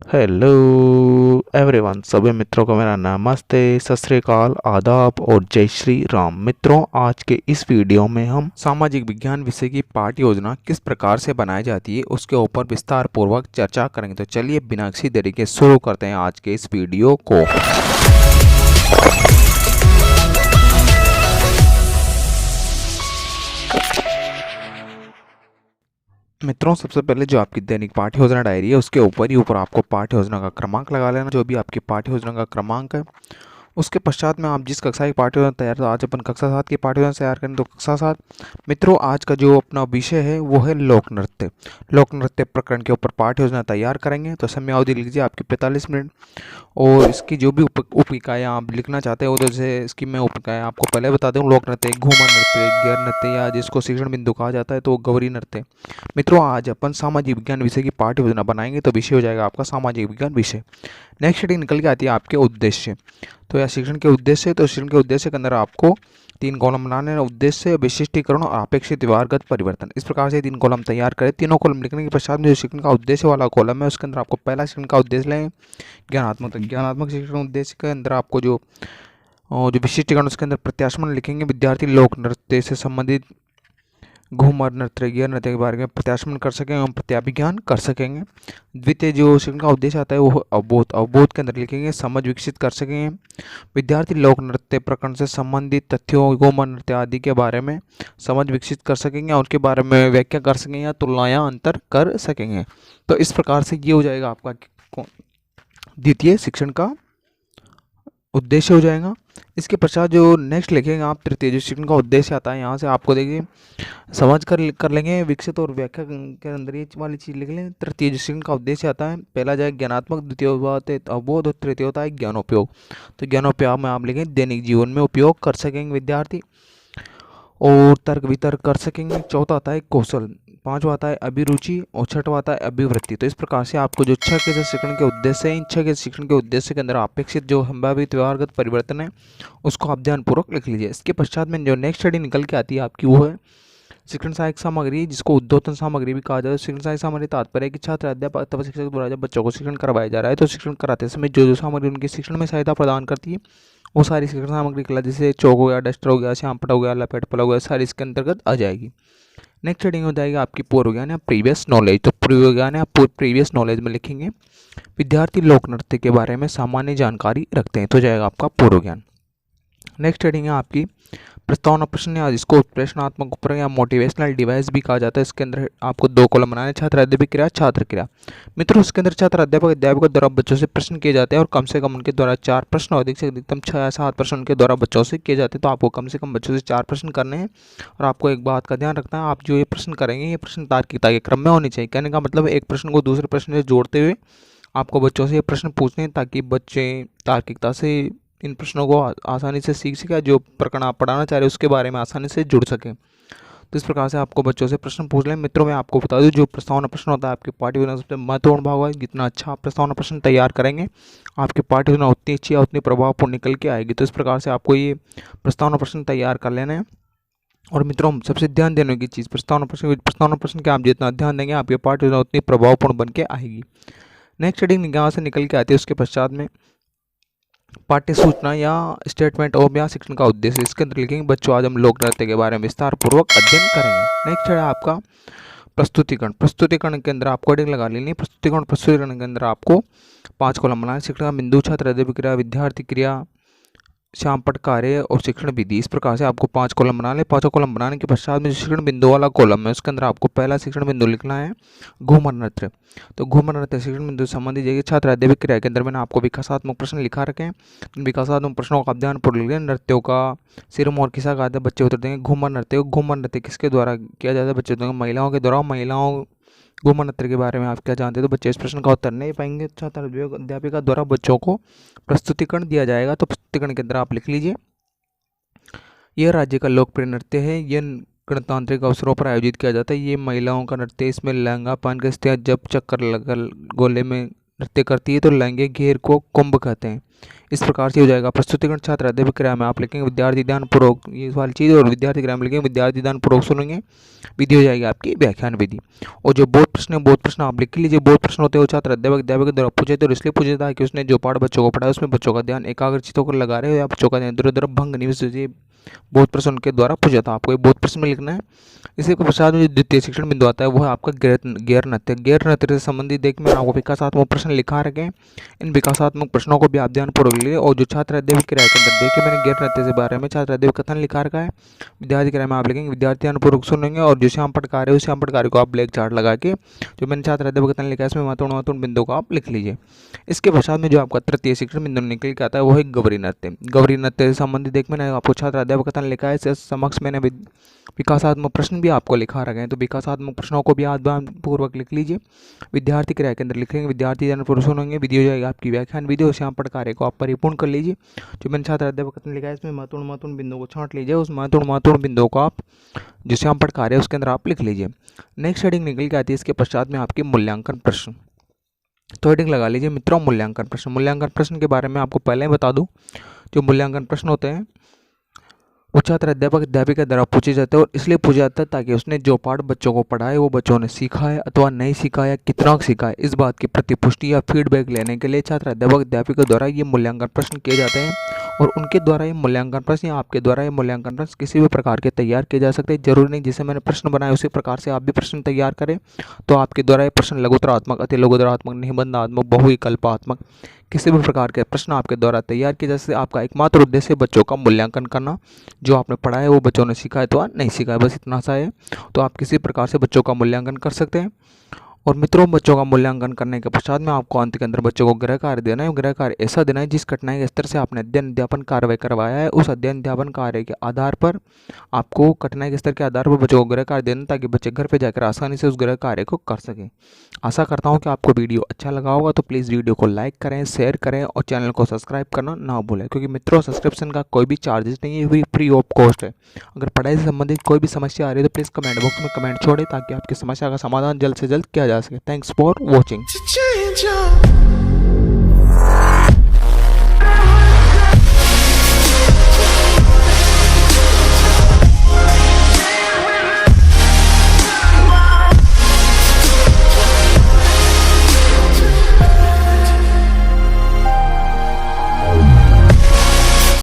Hello everyone, सभी मित्रों को मेरा नमस्ते, सत श्री अकाल, आदाब और जय श्री राम। मित्रों, आज के इस वीडियो में हम सामाजिक विज्ञान विषय की पाठ्य योजना किस प्रकार से बनाई जाती है उसके ऊपर विस्तार पूर्वक चर्चा करेंगे। तो चलिए बिना किसी देरी के शुरू करते हैं आज के इस वीडियो को। मित्रों, सबसे पहले जो आपकी दैनिक पाठ्य योजना डायरी है उसके ऊपर ही ऊपर आपको पाठ्य योजना का क्रमांक लगा लेना, जो भी आपकी पाठ्य योजना का क्रमांक है। उसके पश्चात में आप जिस कक्षा की पाठ्य योजना तैयार, तो आज अपन कक्षा 7 की पाठ्य योजना तैयार करें। तो कक्षा 7 मित्रों, आज का जो अपना विषय है वो है लोक नृत्य। लोक नृत्य प्रकरण के ऊपर पाठ्य योजना तैयार करेंगे। तो समय अवधि लिख लीजिए आपकी 45 मिनट। और इसकी जो भी उप इकाइयाँ आप लिखना चाहते हो, तो जैसे इसकी मैं उप इकाइयाँ आपको पहले बता दूँ। लोक नृत्य, घूमर नृत्य, गैर नृत्य या जिसको शिक्षण बिंदु कहा जाता है तो गौरी नृत्य। मित्रों, आज अपन सामाजिक विज्ञान विषय की पाठ्य योजना बनाएंगे। तो विषय हो जाएगा आपका सामाजिक विज्ञान विषय। नेक्स्ट हेडिंग निकल के आती है आपके उद्देश्य। तो यह शिक्षण के उद्देश्य, तो शिक्षण के उद्देश्य के अंदर आपको 3 कॉलम बनाने हैं। उद्देश्य, विशिष्टीकरण और अपेक्षित व्यवहारगत परिवर्तन। इस प्रकार से 3 कॉलम तैयार करें। तीनों कॉलम लिखने के पश्चात में जो शिक्षण का उद्देश्य वाला कॉलम है उसके अंदर आपको पहला शिक्षण का उद्देश्य लें, ज्ञानात्मक शिक्षण उद्देश्य के अंदर आपको जो विशिष्टीकरण उसके अंदर प्रत्याशमन लिखेंगे। विद्यार्थी लोक नृत्य से संबंधित घूमर नृत्य, गैर नृत्य के बारे में प्रत्याशमन कर सकेंगे एवं प्रत्याभिज्ञान कर सकेंगे। द्वितीय जो शिक्षण का उद्देश्य आता है वो अवबोध के अंदर लिखेंगे, समझ विकसित कर सकेंगे। विद्यार्थी लोक नृत्य प्रकरण से संबंधित तथ्यों, घूमर नृत्य आदि के बारे में समझ विकसित कर सकेंगे और उनके बारे में व्याख्या कर सकेंगे या तुलना या अंतर कर सकेंगे। तो इस प्रकार से ये हो जाएगा आपका द्वितीय शिक्षण का उद्देश्य हो जाएगा। इसके पश्चात जो नेक्स्ट लिखेंगे आप तृतीय जो शिक्षण का उद्देश्य आता है, यहाँ से आपको देखिए समझ कर लेंगे, विकसित और व्याख्या के अंदर ये वाली चीज़ लिख लें। तृतीय जो शिक्षण का उद्देश्य आता है, पहला जाए ज्ञानात्मक, द्वितीय होता है अवबोध और तृतीय होता है ज्ञानोपयोग। तो ज्ञानोपयोग में आप लिखें दैनिक जीवन में उपयोग कर सकेंगे विद्यार्थी और तर्क वितर्क कर सकेंगे। चौथा आता है कौशल, पांचवा आता है अभिरुचि और छठवा आता है अभिवृत्ति। तो इस प्रकार से आपको जो 6 के शिक्षण के उद्देश्य है, इन 6 के शिक्षण के उद्देश्य के अंदर अपेक्षित जो संभावित व्यवहारगत परिवर्तन है उसको आप ध्यानपूर्वक लिख लीजिए। इसके पश्चात में जो नेक्स्ट स्टडी निकल के आती है आपकी वो है शिक्षण सहायक सामग्री, जिसको उद्बोधन सामग्री भी कहा जाता है। शिक्षण सहायक सामग्री तात्पर्य है कि छात्र, अध्यापक अथवा शिक्षक द्वारा जब बच्चों को शिक्षण करवाया जा रहा है तो शिक्षण कराते समय जो सामग्री उनके शिक्षण में सहायता प्रदान करती है वो सारी शिक्षण सामग्री कहलाती है। जैसे चौक हो गया, डस्टर हो गया, श्यामपट्ट हो गया, लपेट पल हो गया, सारी इसके अंतर्गत आ जाएगी। नेक्स्ट हेडिंग हो जाएगी आपकी पूर्व ज्ञान या प्रीवियस नॉलेज। तो पूर्व ज्ञान या प्रीवियस नॉलेज में लिखेंगे विद्यार्थी लोक नृत्य के बारे में सामान्य जानकारी रखते हैं, तो जाएगा आपका पूर्व ज्ञान। नेक्स्ट हेडिंग है आपकी प्रस्तावना प्रश्न, या जिसको प्रश्नात्मक उपकरण या मोटिवेशनल डिवाइस भी कहा जाता है। इसके अंदर आपको 2 कॉलम बनाने, छात्र अध्यापक क्रिया, छात्र क्रिया। मित्रों, इसके अंदर छात्र अध्यापक द्वारा बच्चों से प्रश्न किए जाते हैं और कम से कम उनके द्वारा 4 प्रश्न और अधिक से अधिकतम 6 या 7 प्रश्न उनके द्वारा बच्चों से किए जाते हैं। तो आपको कम से कम बच्चों से 4 प्रश्न करने हैं। और आपको एक बात का ध्यान रखना है, आप जो ये प्रश्न करेंगे ये प्रश्न तार्किकता के क्रम में होने चाहिए। कहने का मतलब एक प्रश्न को दूसरे प्रश्न से जोड़ते हुए आपको बच्चों से ये प्रश्न पूछने हैं, ताकि बच्चे तार्किकता से इन प्रश्नों को आसानी से सीख सके, जो प्रकरण आप पढ़ाना चाह रहे हैं उसके बारे में आसानी से जुड़ सकें। तो इस प्रकार से आपको बच्चों से प्रश्न पूछ लें। मित्रों, मैं आपको बता दूं जो प्रस्तावना प्रश्न होता है आपके पाठ्य योजना सबसे महत्वपूर्ण भाग है। जितना अच्छा आप प्रस्तावना प्रश्न तैयार करेंगे आपकी पाठ्य योजना उतनी अच्छी या उतनी प्रभावपूर्ण निकल के आएगी। तो इस प्रकार से आपको ये प्रस्तावना प्रश्न तैयार कर लेना है। और मित्रों, सबसे ध्यान देने की चीज़ प्रस्तावना प्रश्न के आप जितना ध्यान देंगे आपके पाठ्य योजना उतनी प्रभावपूर्ण बन के आएगी। नेक्स्ट हेडिंग यहाँ से निकल के आती है, उसके पश्चात में पाठ्य सूचना या स्टेटमेंट ऑफ या शिक्षण का उद्देश्य। इसके अंदर लिखेंगे बच्चों, आज हम लोक नृत्य के बारे में विस्तार पूर्वक अध्ययन करेंगे। नेक्स्ट है आपका प्रस्तुतिकरण। प्रस्तुतिकरण के अंदर आपको हेडिंग लगा लेनी है। प्रस्तुतिकरण के अंदर आपको 5 कॉलम बनाए, शिक्षण का बिंदु, छात्र अध्यापक क्रिया, विद्यार्थी क्रिया, श्यामपट्ट कार्य और शिक्षण विधि। इस प्रकार से आपको 5 कॉलम बना ले। 5 कॉलम बनाने के पश्चात में जो शिक्षण बिंदु वाला कॉलम है उसके अंदर आपको पहला शिक्षण बिंदु लिखना है घूमर नृत्य। तो घूमर नृत्य शिक्षण बिंदु संबंधी जाएगी छात्र अध्यापक क्रिया के अंदर मैंने आपको विकासात्मक प्रश्न लिखा रखे हैं। विकासात्मक प्रश्नों का आप ध्यानपूर्वक लिखें। नृत्यों का सिरम और किस्सा का बच्चे उत्तर देंगे। घूमर नृत्य किसके द्वारा किया जाता है? बच्चे देंगे महिलाओं के द्वारा। महिलाओं घूमर नृत्य के बारे में आप क्या जानते हैं? तो बच्चे इस प्रश्न का उत्तर नहीं पाएंगे। छात्र अध्यापिका द्वारा बच्चों को प्रस्तुतिकरण दिया जाएगा। तो प्रस्तुतिकरण के अंदर आप लिख लीजिए यह राज्य का लोकप्रिय नृत्य है। यह गणतांत्रिक अवसरों पर आयोजित किया जाता है। ये महिलाओं का नृत्य, इसमें लहंगा पहन कर स्त्रियां जब चक्कर लगल गोले में नृत्य करती है तो लैंगिक घेर को कुंभ कहते हैं। इस प्रकार से हो जाएगा। प्रस्तुतिकरण छात्र अध्ययन क्रिया में आप लिखेंगे विद्यार्थी ध्यान पूर्वक, ये वाली चीज़, और विद्यार्थी क्रिया में लिखेंगे विद्यार्थी ध्यान पूर्वक सुनेंगे। विधि हो जाएगी आपकी व्याख्यान विधि। और जो बोध प्रश्न है, बोध प्रश्न आप लिख लीजिए। बोध प्रश्न होते हैं वो छात्र अध्यापक के द्वारा पूछे थे और इसलिए पूछे था कि उसने जो पाठ बच्चों को पढ़ाया उसमें बच्चों का ध्यान एकाग्रचित होकर लगा रहे हो या बच्चों का ध्यान इधर उधर भंग नहीं हो। बोध प्रश्न उनके द्वारा पूछा था, आपको ये बोध प्रश्न में लिखना है। इसी के पश्चात में जो द्वितीय शिक्षण बिंदु आता है वो है आपका गैर नृत्य। गैर नृत्य से संबंधित देखिए मैंने आपको विकासात्मक प्रश्न लिखा रखे हैं। इन विकासात्मक प्रश्नों को भी आप ध्यानपूर्वक लीजिए। और जो छात्र अध्ययन क्रिया के अंदर देखिए मैंने गैर नृत्य से बारे में छात्र अध्ययन कथन लिखा रखा है। विद्यार्थी क्रिया में आप लिखेंगे विद्यार्थी ध्यानपूर्वक सुनेंगे। और जो श्याम पटकार है उस श्याम पटकार को आप ब्लैक चार्ट लगा के जो मैंने छात्र अध्ययन कथन लिखा है इसमें महत्वपूर्ण बिंदु को आप लिख लीजिए। इसके पश्चात में जो आपका तृतीय शिक्षण बिंदु निकल के आता है वो है गौरी नृत्य। गौरी नृत्य से संबंधित देख मैंने आपको छात्र अध्यापक कथन लिखा है। इससे समक्ष मैंने विकासात्मक प्रश्न भी आपको लिखा रखे हैं, तो विकासात्मक प्रश्नों को भी पूर्वक लिख लीजिए। विद्यार्थी क्रिया के अंदर लिखेंगे विद्यार्थी ध्यानपूर्वक सुनेंगे। विधि हो जाएगी आपकी व्याख्यान विधि। और श्याम पटकार को आप परिपूर्ण कर लीजिए। जो मैंने छात्र अध्यापक कथन लिखा है इसमें महत्वपूर्ण बिंदु को छांट लीजिए। उस महत्वपूर्ण बिंदु को आप जो श्याम पटकार है उसके अंदर आप लिख लीजिए। नेक्स्ट हेडिंग निकल के आती है इसके पश्चात में आपके मूल्यांकन प्रश्न। तो हेडिंग लगा लीजिए मित्रों मूल्यांकन प्रश्न। मूल्यांकन प्रश्न के बारे में आपको पहले ही बता दूं, जो मूल्यांकन प्रश्न होते हैं वो छात्र अध्यापिका के द्वारा पूछे जाते हैं और इसलिए पूछा जाता है ताकि उसने जो पाठ बच्चों को पढ़ाए वो बच्चों ने सीखा है अथवा नहीं सीखा है, कितना सीखा है, इस बात की प्रतिपुष्टि या फीडबैक लेने के लिए छात्र अध्यापिका द्वारा ये मूल्यांकन प्रश्न किए जाते हैं। और उनके द्वारा ये मूल्यांकन प्रश्न या आपके द्वारा ये मूल्यांकन प्रश्न किसी भी प्रकार के तैयार किए जा सकते हैं। जरूरी नहीं जैसे मैंने प्रश्न बनाए उसी प्रकार से आप भी प्रश्न तैयार करें। तो आपके द्वारा ये प्रश्न लघुतरात्मक, अति लघुतरात्मक, निबंधात्मक, बहुविकल्पात्मक किसी भी प्रकार के प्रश्न आपके द्वारा तैयार किए जा सकते। आपका एकमात्र उद्देश्य बच्चों का मूल्यांकन करना, जो आपने पढ़ा है वो बच्चों ने सीखा है तो नहीं सीखा है, बस इतना सा है। तो आप किसी प्रकार से बच्चों का मूल्यांकन कर सकते हैं। और मित्रों बच्चों का मूल्यांकन करने के पश्चात में आपको अंत के अंदर बच्चों को गृह कार्य देना है। गृह कार्य ऐसा देना है जिस कठिनाई के स्तर से आपने अध्ययन अध्यापन कार्य करवाया है उस अध्ययन अध्यापन कार्य के आधार पर आपको कठिनाई के स्तर के आधार पर बच्चों को गृह कार्य देना, ताकि बच्चे घर पर जाकर आसानी से उस गृह कार्य को कर सकें। आशा करता हूँ कि आपको वीडियो अच्छा लगा होगा, तो प्लीज़ वीडियो को लाइक करें, शेयर करें और चैनल को सब्सक्राइब करना ना भूलें, क्योंकि मित्रों सब्सक्रिप्शन का कोई भी चार्जेस नहीं है, फ्री ऑफ कॉस्ट है। अगर पढ़ाई से संबंधित कोई भी समस्या आ रही है तो प्लीज़ कमेंट बॉक्स में कमेंट छोड़ें ताकि आपकी समस्या का समाधान जल्द से जल्द किया जा सके। Thanks for watching.